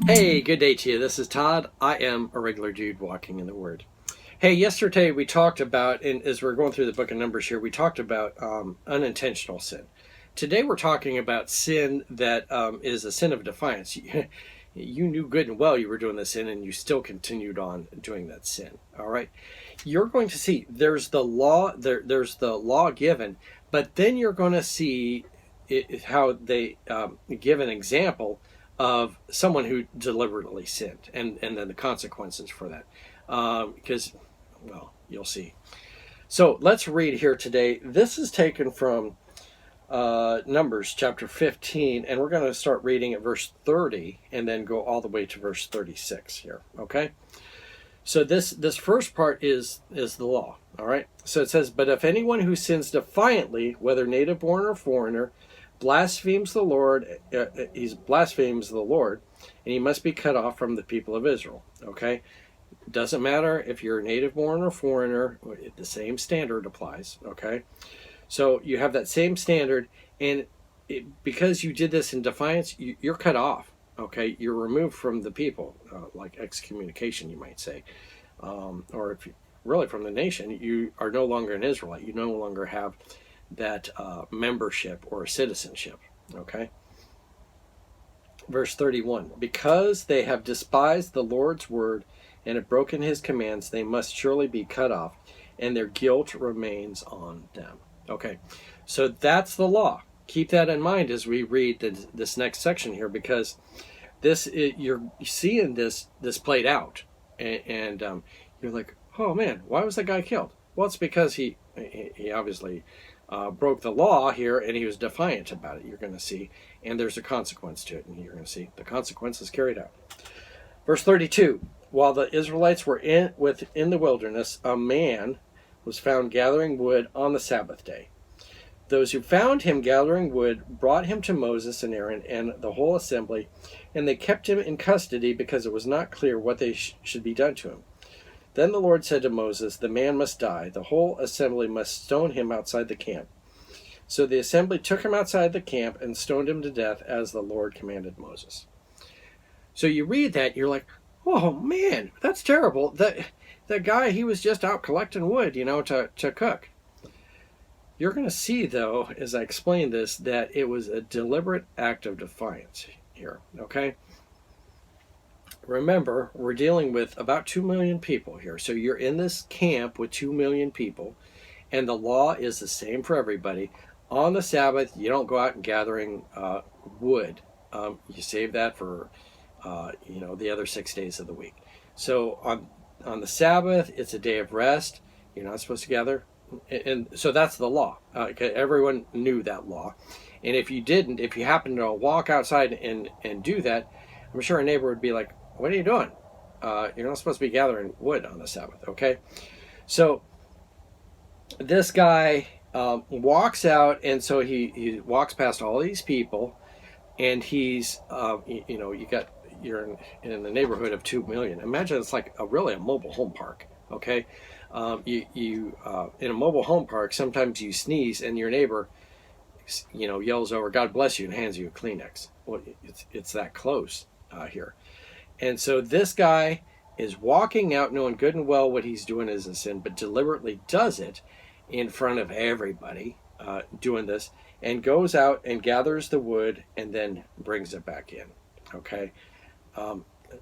Hey, good day to you. This is Todd. I am a regular dude walking in the Word. Hey, yesterday we talked about, and as we're going through the book of Numbers here, we talked about unintentional sin. Today we're talking about sin that is a sin of defiance. You knew good and well you were doing the sin, and you still continued on doing that sin. All right, you're going to see there's the law. There's the law given, but then you're going to see how they give an example of someone who deliberately sinned, and then the consequences for that. Because, well, you'll see. So let's read here today. This is taken from Numbers chapter 15, and we're going to start reading at verse 30 and then go all the way to verse 36 here. Okay. So this first part is the law. All right. So it says, "But if anyone who sins defiantly, whether native born or foreigner, blasphemes the Lord, he blasphemes the Lord, and he must be cut off from the people of Israel." Okay. Doesn't matter if you're native born or foreigner, the same standard applies. Okay. So you have that same standard, and because you did this in defiance, you're cut off. Okay, you're removed from the people, like excommunication, you might say, or if you, really from the nation, you are no longer an Israelite. You no longer have that membership or citizenship. Okay. Verse 31: "Because they have despised the Lord's word and have broken his commands, they must surely be cut off, and their guilt remains on them." Okay, so that's the law. Keep that in mind as we read this next section here, because you're seeing this played out, and you're like, oh man, why was that guy killed? Well, it's because he obviously broke the law here, and he was defiant about it. You're going to see, and there's a consequence to it, and you're going to see the consequences carried out. Verse 32: "While the Israelites were within the wilderness, a man was found gathering wood on the Sabbath day. Those who found him gathering wood brought him to Moses and Aaron and the whole assembly, and they kept him in custody because it was not clear what they should be done to him. Then the Lord said to Moses, 'The man must die. The whole assembly must stone him outside the camp.' So the assembly took him outside the camp and stoned him to death as the Lord commanded Moses." So you read that, you're like, oh man, that's terrible. That guy, he was just out collecting wood, to cook. You're going to see, though, as I explain this, that it was a deliberate act of defiance here, okay? Remember, we're dealing with about 2 million people here. So you're in this camp with 2 million people, and the law is the same for everybody. On the Sabbath, you don't go out and gathering wood. You save that for, the other 6 days of the week. So on the Sabbath, it's a day of rest. You're not supposed to gather. And so that's the law. Everyone knew that law. And if you happen to walk outside and do that, I'm sure a neighbor would be like, "What are you doing? You're not supposed to be gathering wood on the Sabbath." Okay. So this guy walks out, and so he walks past all these people, and he's, you're in the neighborhood of 2 million. Imagine it's like really a mobile home park. Okay. You in a mobile home park, sometimes you sneeze and your neighbor, yells over, "God bless you," and hands you a Kleenex. Well, it's that close here. And so this guy is walking out knowing good and well what he's doing is a sin, but deliberately does it in front of everybody, doing this, and goes out and gathers the wood and then brings it back in. Okay.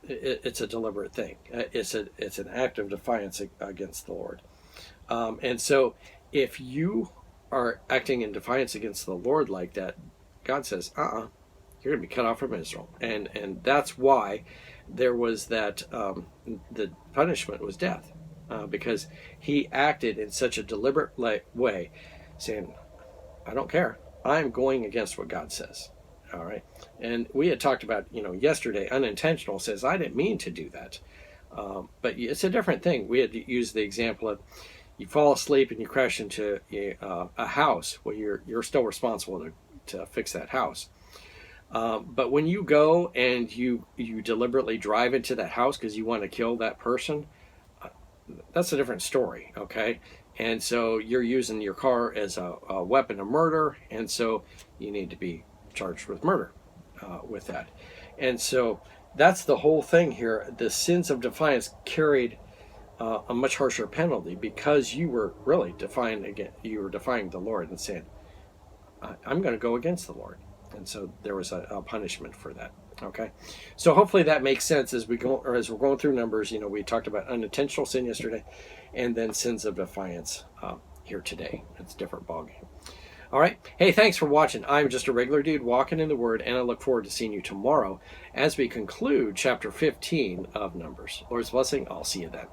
It's a deliberate thing. It's an act of defiance against the Lord. And so if you are acting in defiance against the Lord like that, God says, you're going to be cut off from Israel. And that's why there was that, the punishment was death, because he acted in such a deliberate way, saying, "I don't care. I'm going against what God says." All right. And we had talked about, yesterday, unintentional says, I didn't mean to do that. But it's a different thing. We had used the example of you fall asleep and you crash into a house. Well, you're still responsible to fix that house. But when you go and you deliberately drive into that house because you want to kill that person, that's a different story. Okay. And so you're using your car as a weapon of murder. And so you need to be charged with murder with that. And so that's the whole thing here. The sins of defiance carried a much harsher penalty because you were really defying again. You were defying the Lord and saying, "I'm going to go against the Lord," and so there was a punishment for that. Okay, so hopefully that makes sense as we go, or as we're going through Numbers. We talked about unintentional sin yesterday, and then sins of defiance here today. It's a different ballgame. All right. Hey, thanks for watching. I'm just a regular dude walking in the Word, and I look forward to seeing you tomorrow as we conclude chapter 15 of Numbers. Lord's blessing. I'll see you then.